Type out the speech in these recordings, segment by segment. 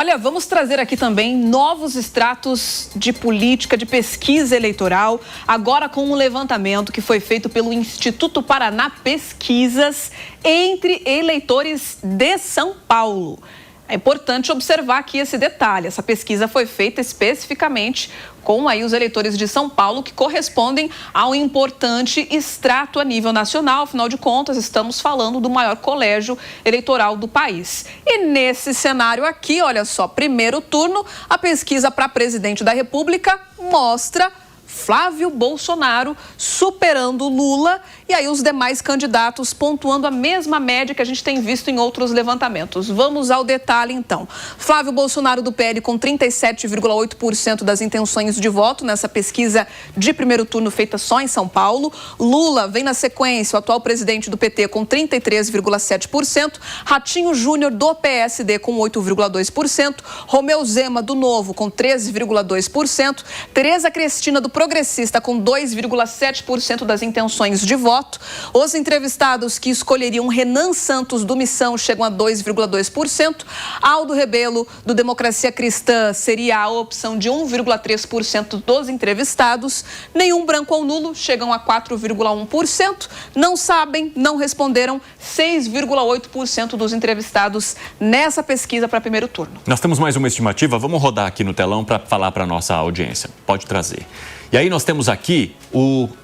Olha, vamos trazer aqui também novos extratos de política, de pesquisa eleitoral, agora com um levantamento que foi feito pelo Instituto Paraná Pesquisas entre eleitores de São Paulo. É importante observar aqui esse detalhe. Essa pesquisa foi feita especificamente com aí os eleitores de São Paulo, que correspondem a um importante extrato a nível nacional. Afinal de contas, estamos falando do maior colégio eleitoral do país. E nesse cenário aqui, olha só, primeiro turno, a pesquisa para presidente da República mostra Flávio Bolsonaro superando Lula e aí os demais candidatos pontuando a mesma média que a gente tem visto em outros levantamentos. Vamos ao detalhe, então. Flávio Bolsonaro do PL com 37,8% das intenções de voto nessa pesquisa de primeiro turno feita só em São Paulo. Lula vem na sequência, o atual presidente do PT com 33,7%. Ratinho Júnior do PSD com 8,2%. Romeu Zema do Novo com 13,2%. Tereza Cristina do Progressista com 2,7% das intenções de voto. Os entrevistados que escolheriam Renan Santos do Missão chegam a 2,2%. Aldo Rebelo do Democracia Cristã seria a opção de 1,3% dos entrevistados. Nenhum branco ou nulo chegam a 4,1%. Não sabem, não responderam 6,8% dos entrevistados nessa pesquisa para primeiro turno. Nós temos mais uma estimativa, vamos rodar aqui no telão para falar para a nossa audiência. Pode trazer. E aí nós temos aqui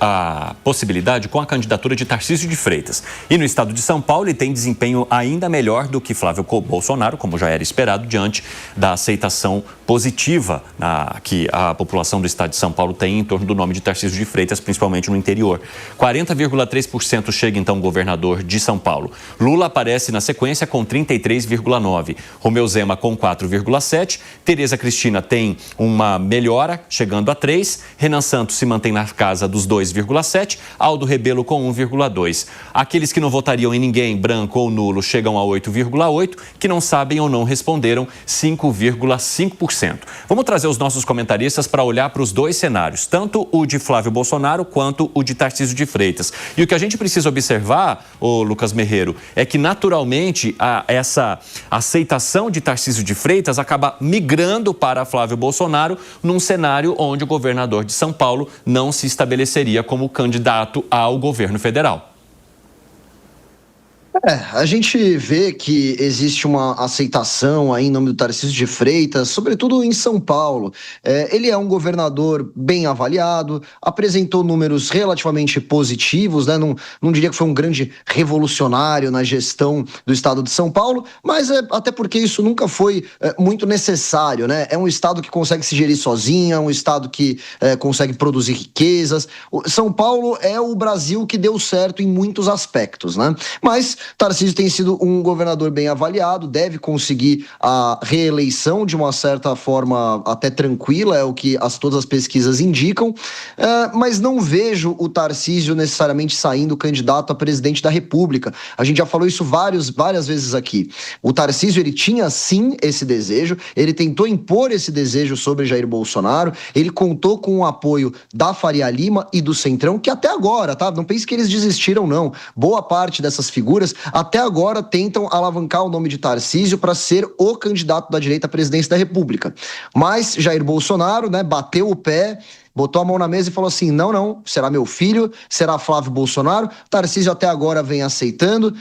a possibilidade com a candidatura de Tarcísio de Freitas. E no estado de São Paulo ele tem desempenho ainda melhor do que Flávio Bolsonaro, como já era esperado, diante da aceitação positiva que a população do estado de São Paulo tem em torno do nome de Tarcísio de Freitas, principalmente no interior. 40,3% chega então o governador de São Paulo. Lula aparece na sequência com 33,9%. Romeu Zema com 4,7%. Tereza Cristina tem uma melhora, chegando a 3%. Renan Santos se mantém na casa dos 2,7%, Aldo Rebelo com 1,2%. Aqueles que não votariam em ninguém, branco ou nulo, chegam a 8,8%, que não sabem ou não responderam, 5,5%. Vamos trazer os nossos comentaristas para olhar para os dois cenários, tanto o de Flávio Bolsonaro quanto o de Tarcísio de Freitas. E o que a gente precisa observar, Lucas Merreiro, é que naturalmente essa aceitação de Tarcísio de Freitas acaba migrando para Flávio Bolsonaro num cenário onde o governador de São Paulo não se estabeleceria como candidato ao governo federal. A gente vê que existe uma aceitação aí em nome do Tarcísio de Freitas, sobretudo em São Paulo. Ele é um governador bem avaliado, apresentou números relativamente positivos, né? Não diria que foi um grande revolucionário na gestão do estado de São Paulo, mas até porque isso nunca foi muito necessário, né? É um estado que consegue se gerir sozinho, é um estado que consegue produzir riquezas. São Paulo é o Brasil que deu certo em muitos aspectos, né? Mas Tarcísio tem sido um governador bem avaliado, deve conseguir a reeleição de uma certa forma até tranquila, é o que todas as pesquisas indicam, mas não vejo o Tarcísio necessariamente saindo candidato a presidente da República. A gente já falou isso várias vezes aqui. O Tarcísio, ele tinha sim esse desejo, ele tentou impor esse desejo sobre Jair Bolsonaro, ele contou com o apoio da Faria Lima e do Centrão, que até agora, tá? Não pense que eles desistiram, não. Boa parte dessas figuras até agora tentam alavancar o nome de Tarcísio para ser o candidato da direita à presidência da República. Mas Jair Bolsonaro, né, bateu o pé, botou a mão na mesa e falou assim, não, será meu filho, será Flávio Bolsonaro. Tarcísio até agora vem aceitando,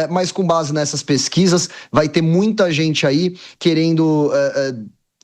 mas com base nessas pesquisas vai ter muita gente aí querendo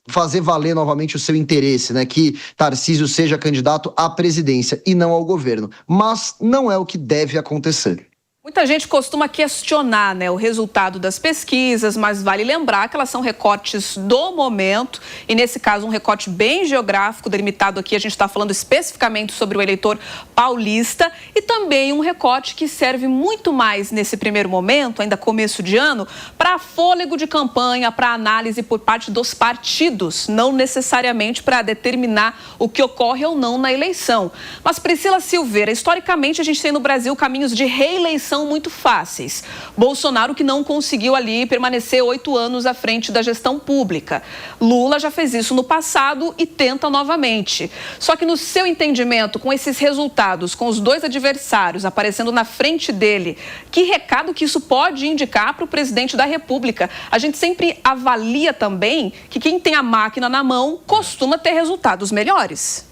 fazer valer novamente o seu interesse, né? Que Tarcísio seja candidato à presidência e não ao governo. Mas não é o que deve acontecer. Muita gente costuma questionar, né, o resultado das pesquisas, mas vale lembrar que elas são recortes do momento e, nesse caso, um recorte bem geográfico, delimitado aqui. A gente está falando especificamente sobre o eleitor paulista e também um recorte que serve muito mais nesse primeiro momento, ainda começo de ano, para fôlego de campanha, para análise por parte dos partidos, não necessariamente para determinar o que ocorre ou não na eleição. Mas, Priscila Silveira, historicamente a gente tem no Brasil caminhos de reeleição são muito fáceis. Bolsonaro que não conseguiu ali permanecer 8 anos à frente da gestão pública. Lula já fez isso no passado e tenta novamente. Só que no seu entendimento, com esses resultados, com os dois adversários aparecendo na frente dele, que recado que isso pode indicar para o presidente da República? A gente sempre avalia também que quem tem a máquina na mão costuma ter resultados melhores.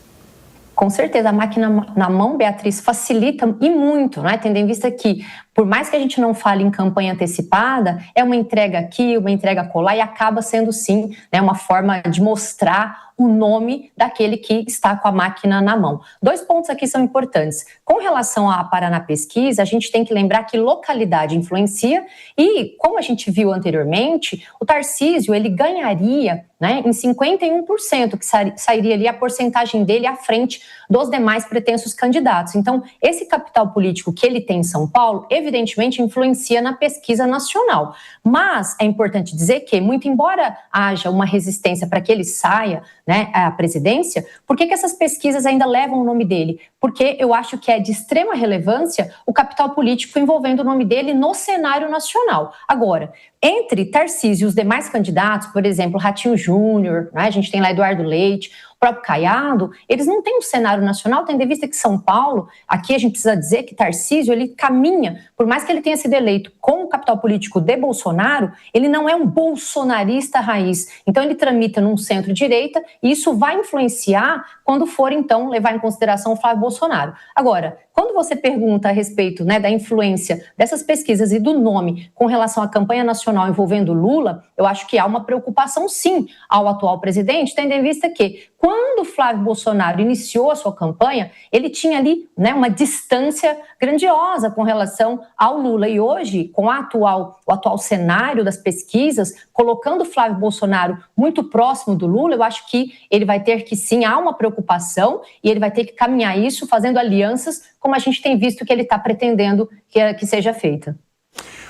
Com certeza, a máquina na mão, Beatriz, facilita e muito, né? Tendo em vista que, por mais que a gente não fale em campanha antecipada, é uma entrega aqui, uma entrega acolá, e acaba sendo, sim, né, uma forma de mostrar o nome daquele que está com a máquina na mão. 2 pontos aqui são importantes. Com relação à Paraná Pesquisa, a gente tem que lembrar que localidade influencia e, como a gente viu anteriormente, o Tarcísio, ele ganharia, né, em 51%, que sairia ali a porcentagem dele à frente dos demais pretensos candidatos. Então, esse capital político que ele tem em São Paulo, evidentemente, influencia na pesquisa nacional. Mas é importante dizer que, muito embora haja uma resistência para que ele saia, né, à presidência, por que essas pesquisas ainda levam o nome dele? Porque eu acho que é de extrema relevância o capital político envolvendo o nome dele no cenário nacional. Agora, entre Tarcísio e os demais candidatos, por exemplo, Ratinho Júnior, né, a gente tem lá Eduardo Leite, o próprio Caiado, eles não têm um cenário nacional, tendo em vista que São Paulo, aqui a gente precisa dizer que Tarcísio, ele caminha, por mais que ele tenha sido eleito com o capital político de Bolsonaro, ele não é um bolsonarista raiz. Então ele tramita num centro-direita e isso vai influenciar quando for, então, levar em consideração o Flávio Bolsonaro. Agora, quando você pergunta a respeito, né, da influência dessas pesquisas e do nome com relação à campanha nacional envolvendo Lula, eu acho que há uma preocupação, sim, ao atual presidente, tendo em vista que, quando Flávio Bolsonaro iniciou a sua campanha, ele tinha ali, né, uma distância grandiosa com relação ao Lula. E hoje, com o atual cenário das pesquisas, colocando Flávio Bolsonaro muito próximo do Lula, eu acho que ele vai ter que, sim, há uma preocupação e ele vai ter que caminhar isso fazendo alianças, como a gente tem visto que ele está pretendendo que seja feita.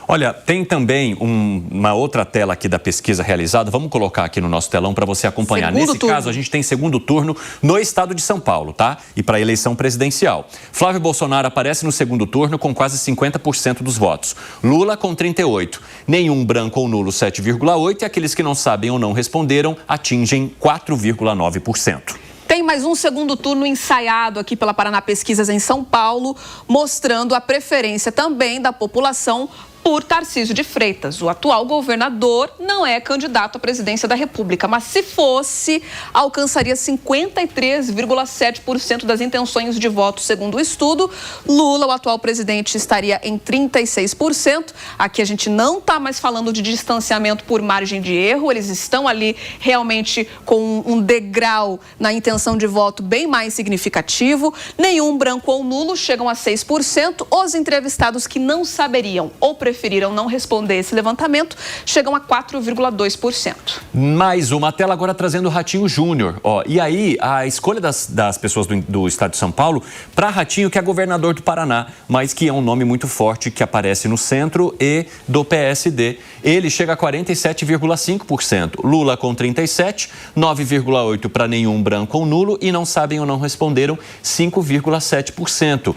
Olha, tem também uma outra tela aqui da pesquisa realizada. Vamos colocar aqui no nosso telão para você acompanhar. Nesse caso, a gente tem segundo turno no estado de São Paulo, tá? E para a eleição presidencial. Flávio Bolsonaro aparece no segundo turno com quase 50% dos votos. Lula com 38%. Nenhum branco ou nulo, 7,8%. E aqueles que não sabem ou não responderam atingem 4,9%. Tem mais um segundo turno ensaiado aqui pela Paraná Pesquisas em São Paulo, mostrando a preferência também da população por Tarcísio de Freitas. O atual governador não é candidato à presidência da República, mas se fosse, alcançaria 53,7% das intenções de voto, segundo o estudo. Lula, o atual presidente, estaria em 36%. Aqui a gente não está mais falando de distanciamento por margem de erro, eles estão ali realmente com um degrau na intenção de voto bem mais significativo. Nenhum branco ou nulo chegam a 6%. Os entrevistados que não saberiam ou preferiram não responder esse levantamento chegam a 4,2%. Mais uma tela agora trazendo o Ratinho Júnior. E aí, a escolha das pessoas do estado de São Paulo para Ratinho, que é governador do Paraná, mas que é um nome muito forte que aparece no centro e do PSD. Ele chega a 47,5%. Lula com 37%, 9,8% para nenhum branco ou nulo e não sabem ou não responderam 5,7%.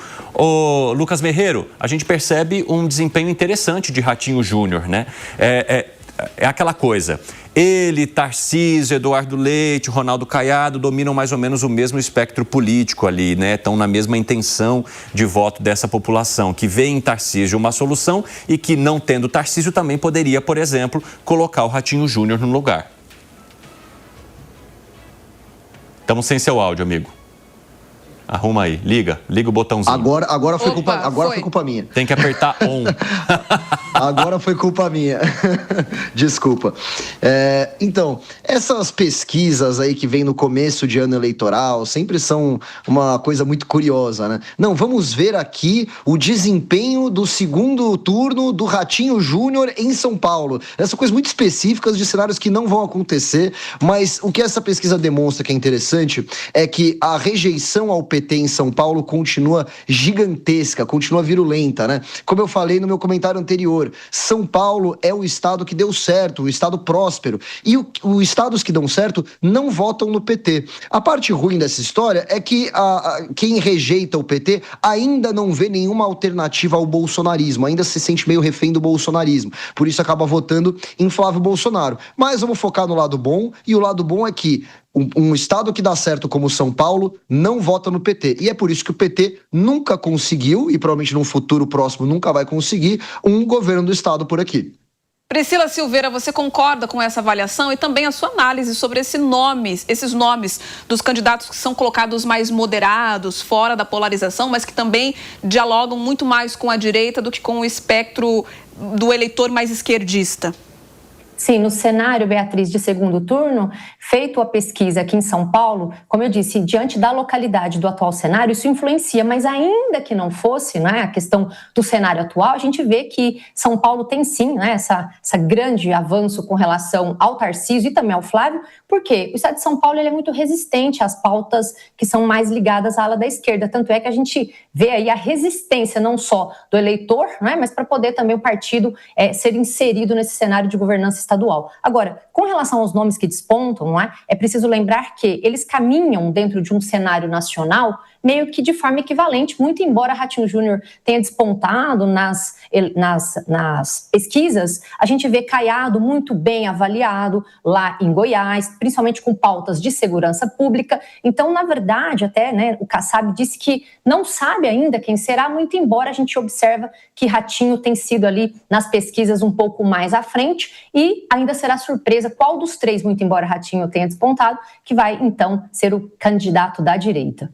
Lucas Merreiro, a gente percebe um desempenho interessante de Ratinho Júnior, né? É aquela coisa. Ele, Tarcísio, Eduardo Leite, Ronaldo Caiado dominam mais ou menos o mesmo espectro político ali, né? Estão na mesma intenção de voto dessa população, que vê em Tarcísio uma solução e que, não tendo Tarcísio, também poderia, por exemplo, colocar o Ratinho Júnior no lugar. Estamos sem seu áudio, amigo. Arruma aí, liga o botãozinho. Agora foi culpa minha. Tem que apertar on. Agora foi culpa minha. Desculpa. Então, essas pesquisas aí que vem no começo de ano eleitoral sempre são uma coisa muito curiosa, né? Não, vamos ver aqui o desempenho do segundo turno do Ratinho Júnior em São Paulo. Essas coisas muito específicas de cenários que não vão acontecer, mas o que essa pesquisa demonstra que é interessante é que a rejeição ao PT PT em São Paulo continua gigantesca, continua virulenta, né? Como eu falei no meu comentário anterior, São Paulo é o estado que deu certo, o estado próspero. E os estados que dão certo não votam no PT. A parte ruim dessa história é que quem rejeita o PT ainda não vê nenhuma alternativa ao bolsonarismo, ainda se sente meio refém do bolsonarismo. Por isso acaba votando em Flávio Bolsonaro. Mas vamos focar no lado bom, e o lado bom é que um estado que dá certo como São Paulo não vota no PT. E é por isso que o PT nunca conseguiu, e provavelmente num futuro próximo nunca vai conseguir, um governo do estado por aqui. Priscila Silveira, você concorda com essa avaliação e também a sua análise sobre esses nomes dos candidatos que são colocados mais moderados, fora da polarização, mas que também dialogam muito mais com a direita do que com o espectro do eleitor mais esquerdista? Sim, no cenário, Beatriz, de segundo turno, feito a pesquisa aqui em São Paulo, como eu disse, diante da localidade do atual cenário, isso influencia, mas ainda que não fosse, né, a questão do cenário atual, a gente vê que São Paulo tem sim, né, essa grande avanço com relação ao Tarcísio e também ao Flávio, porque o estado de São Paulo ele é muito resistente às pautas que são mais ligadas à ala da esquerda, tanto é que a gente vê aí a resistência não só do eleitor, né, mas para poder também o partido ser inserido nesse cenário de governança estadual. Agora, com relação aos nomes que despontam, não é preciso lembrar que eles caminham dentro de um cenário nacional meio que de forma equivalente, muito embora Ratinho Júnior tenha despontado nas pesquisas, a gente vê Caiado muito bem avaliado lá em Goiás, principalmente com pautas de segurança pública. Então, na verdade, até o Kassab disse que não sabe ainda quem será, muito embora a gente observa que Ratinho tem sido ali nas pesquisas um pouco mais à frente e ainda será surpresa qual dos três, muito embora Ratinho tenha despontado, que vai então ser o candidato da direita.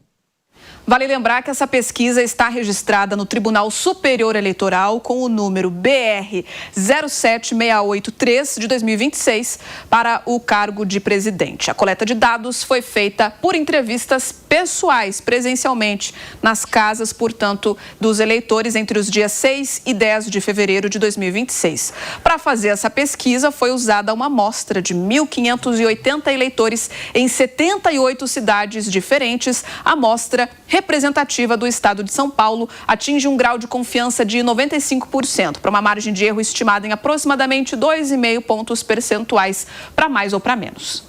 Vale lembrar que essa pesquisa está registrada no Tribunal Superior Eleitoral com o número BR 07683 de 2026 para o cargo de presidente. A coleta de dados foi feita por entrevistas pessoais, presencialmente, nas casas, portanto, dos eleitores entre os dias 6 e 10 de fevereiro de 2026. Para fazer essa pesquisa, foi usada uma amostra de 1.580 eleitores em 78 cidades diferentes. A amostra representativa do estado de São Paulo atinge um grau de confiança de 95%, para uma margem de erro estimada em aproximadamente 2,5 pontos percentuais, para mais ou para menos.